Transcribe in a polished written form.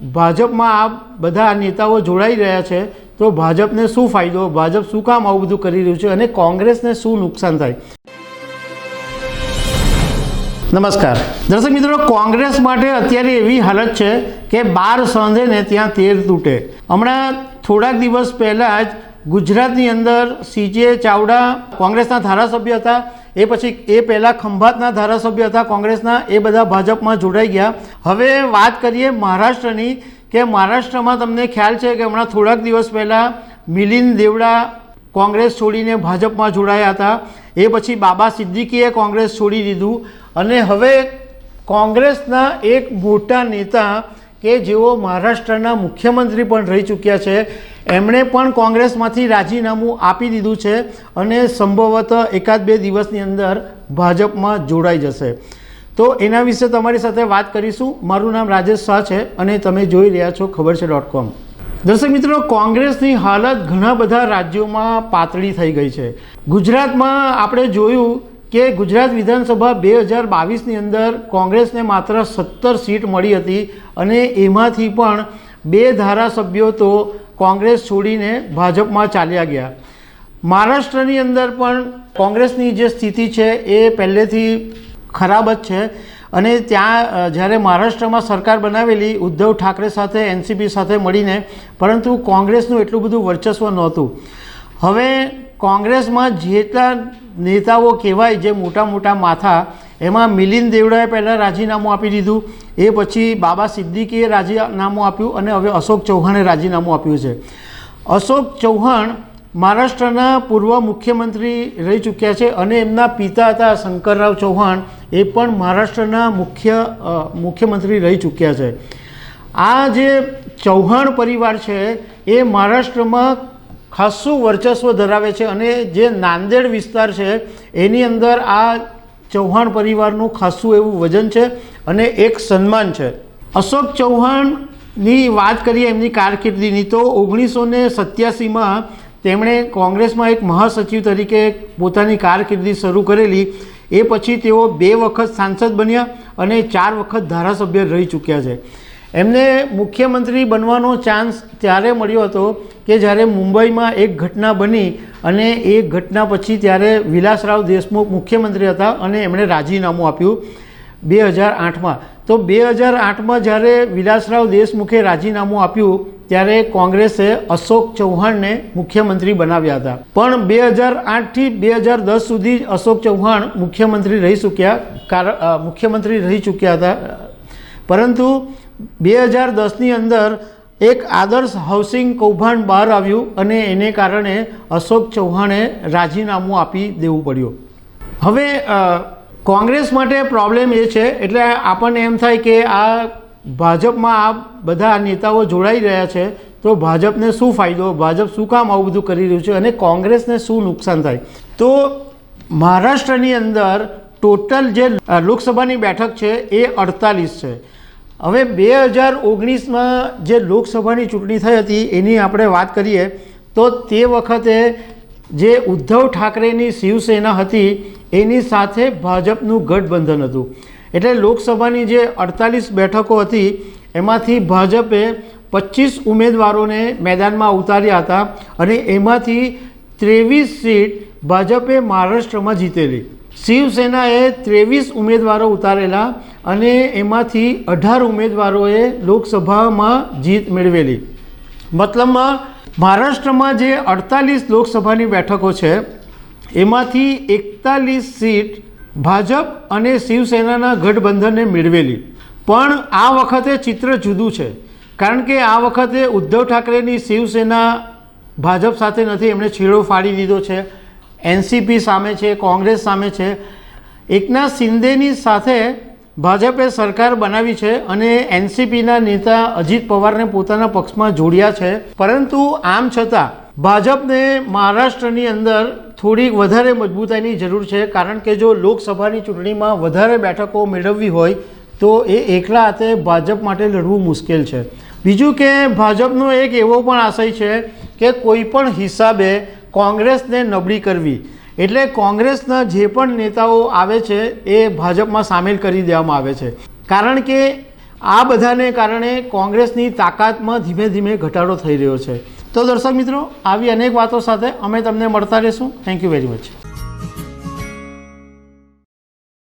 ભાજપમાં આ બધા નેતાઓ જોડાઈ રહ્યા છે તો ભાજપને શું ફાયદો, ભાજપ શું કામ આવું બધું કરી રહ્યું છે અને કોંગ્રેસને શું નુકસાન થાય? નમસ્કાર દર્શક મિત્રો, કોંગ્રેસ માટે અત્યારે એવી હાલત છે કે 12 સાંધે ને ત્યાં 13 તૂટે. હમણાં થોડાક દિવસ પહેલાં જ ગુજરાતની અંદર CJ ચાવડા કોંગ્રેસના ધારાસભ્ય હતા, એ પછી એ પહેલાં ખંભાતના ધારાસભ્ય હતા કોંગ્રેસના, એ બધા ભાજપમાં જોડાઈ ગયા. હવે વાત કરીએ મહારાષ્ટ્રની, કે મહારાષ્ટ્રમાં તમને ખ્યાલ છે કે હમણાં થોડાક દિવસ પહેલાં મિલિંદ દેવડા કોંગ્રેસ છોડીને ભાજપમાં જોડાયા હતા. એ પછી બાબા સિદ્દીકીએ કોંગ્રેસ છોડી દીધું અને હવે કોંગ્રેસના એક મોટા નેતા કે જેઓ મહારાષ્ટ્રના મુખ્યમંત્રી પણ રહી ચૂક્યા છે, એમણે પણ કોંગ્રેસમાંથી રાજીનામું આપી દીધું છે અને સંભવતઃ 1-2 દિવસની અંદર ભાજપમાં જોડાઈ જશે. તો એના વિશે તમારી સાથે વાત કરીશું. મારું નામ રાજેશ શાહ છે અને તમે જોઈ રહ્યા છો ખબર છે.com. દર્શક મિત્રો, કોંગ્રેસની હાલત ઘણા બધા રાજ્યોમાં પાતળી થઈ ગઈ છે. ગુજરાતમાં આપણે જોયું કે ગુજરાત વિધાનસભા 2022ની અંદર કોંગ્રેસને માત્ર 17 સીટ મળી હતી અને એમાંથી પણ 2 ધારાસભ્યો તો કોંગ્રેસ છોડીને ભાજપમાં ચાલ્યા ગયા. મહારાષ્ટ્રની અંદર પણ કોંગ્રેસની જે સ્થિતિ છે એ પહેલેથી ખરાબ જ છે અને ત્યાં જ્યારે મહારાષ્ટ્રમાં સરકાર બનાવેલી ઉદ્ધવ ઠાકરે સાથે NCP સાથે મળીને, પરંતુ કોંગ્રેસનું એટલું બધું વર્ચસ્વ નહોતું. હવે કોંગ્રેસમાં જેટલા નેતાઓ કહેવાય જે મોટા મોટા માથા, એમાં મિલિંદ દેવડાએ પહેલાં રાજીનામું આપી દીધું, એ પછી બાબા સિદ્દીકીએ રાજીનામું આપ્યું અને હવે અશોક ચૌહાણે રાજીનામું આપ્યું છે. અશોક ચૌહાણ મહારાષ્ટ્રના પૂર્વ મુખ્યમંત્રી રહી ચૂક્યા છે અને એમના પિતા હતા શંકરરાવ ચૌહાણ, એ પણ મહારાષ્ટ્રના મુખ્યમંત્રી રહી ચૂક્યા છે. આ જે ચૌહાણ પરિવાર છે એ મહારાષ્ટ્રમાં ખાસું વર્ચસ્વ ધરાવે છે અને જે નાંદેડ વિસ્તાર છે એની અંદર આ ચૌહાણ પરિવારનું ખાસું એવું વજન છે અને એક સન્માન છે. અશોક ચૌહાણની વાત કરીએ એમની કારકિર્દીની, તો 1987માં તેમણે કોંગ્રેસમાં એક મહાસચિવ તરીકે પોતાની કારકિર્દી શરૂ કરેલી. એ પછી તેઓ 2 વખત સાંસદ બન્યા અને 4 વખત ધારાસભ્ય રહી ચૂક્યા છે. એમને મુખ્યમંત્રી બનવાનો ચાન્સ ત્યારે મળ્યો હતો કે જ્યારે મુંબઈમાં એક ઘટના બની અને એ ઘટના પછી ત્યારે વિલાસરાવ દેશમુખ મુખ્યમંત્રી હતા અને એમણે રાજીનામું આપ્યું 2008માં. તો 2008માં જ્યારે વિલાસરાવ દેશમુખે રાજીનામું આપ્યું ત્યારે કોંગ્રેસે અશોક ચૌહાણને મુખ્યમંત્રી બનાવ્યા હતા. પણ 2008થી 2010 સુધી અશોક ચૌહાણ મુખ્યમંત્રી રહી ચૂક્યા હતા. પરંતુ 2010ની અંદર એક આદર્શ હાઉસિંગ કૌભાંડ બહાર આવ્યું અને એને કારણે અશોક ચૌહાણે રાજીનામું આપી દેવું પડ્યું. હવે કોંગ્રેસ માટે પ્રોબ્લેમ એ છે, એટલે આપણને એમ થાય કે આ ભાજપમાં આ બધા નેતાઓ જોડાઈ રહ્યા છે તો ભાજપને શું ફાયદો, ભાજપ શું કામ આવું બધું કરી રહ્યું છે અને કોંગ્રેસને શું નુકસાન થાય? તો મહારાષ્ટ્રની અંદર ટોટલ જે લોકસભાની બેઠક છે એ 48 છે. હવે 2019માં જે લોકસભાની ચૂંટણી થઈ હતી એની આપણે વાત કરીએ તો તે વખતે જે ઉદ્ધવ ઠાકરેની શિવસેના હતી એની સાથે ભાજપનું ગઠબંધન હતું. એટલે લોકસભાની જે 48 બેઠકો હતી એમાંથી ભાજપે 25 ઉમેદવારોને મેદાનમાં ઉતાર્યા હતા અને એમાંથી 23 સીટ ભાજપે મહારાષ્ટ્રમાં જીતેલી. શિવસેનાએ 23 ઉમેદવારો ઉતારેલા અને એમાંથી 18 ઉમેદવારોએ લોકસભામાં જીત મેળવેલી. મતલબમાં મહારાષ્ટ્રમાં જે 48 લોકસભાની બેઠકો છે એમાંથી 41 સીટ ભાજપ અને શિવસેનાના ગઠબંધને મેળવેલી. પણ આ વખતે ચિત્ર જુદું છે, કારણ કે આ વખતે ઉદ્ધવ ઠાકરેની શિવસેના ભાજપ સાથે નથી, એમણે છેડો ફાડી દીધો છે. NCP સામે છે, કોંગ્રેસ સામે છે. એકનાથ શિંદેની સાથે ભાજપે સરકાર બનાવી છે અને NCPના નેતા અજીત પવારને પોતાના પક્ષમાં જોડ્યા છે. પરંતુ આમ છતાં ભાજપને મહારાષ્ટ્રની અંદર થોડીક વધારે મજબૂતાઈની જરૂર છે, કારણ કે જો લોકસભાની ચૂંટણીમાં વધારે બેઠકો મેળવવી હોય તો એ એકલા હાથે ભાજપ માટે લડવું મુશ્કેલ છે. બીજું કે ભાજપનો એક એવો પણ આશય છે કે કોઈ પણ હિસાબે કોંગ્રેસને નબળી કરવી, એટલે કોંગ્રેસના જે પણ નેતાઓ આવે છે એ ભાજપમાં સામેલ કરી દેવામાં આવે છે. કારણ કે આ બધાને કારણે કોંગ્રેસની તાકાતમાં ધીમે ધીમે ઘટાડો થઈ રહ્યો છે. તો દર્શક મિત્રો, આવી અનેક વાતો સાથે અમે તમને મળતા રહીશું. Thank you very much.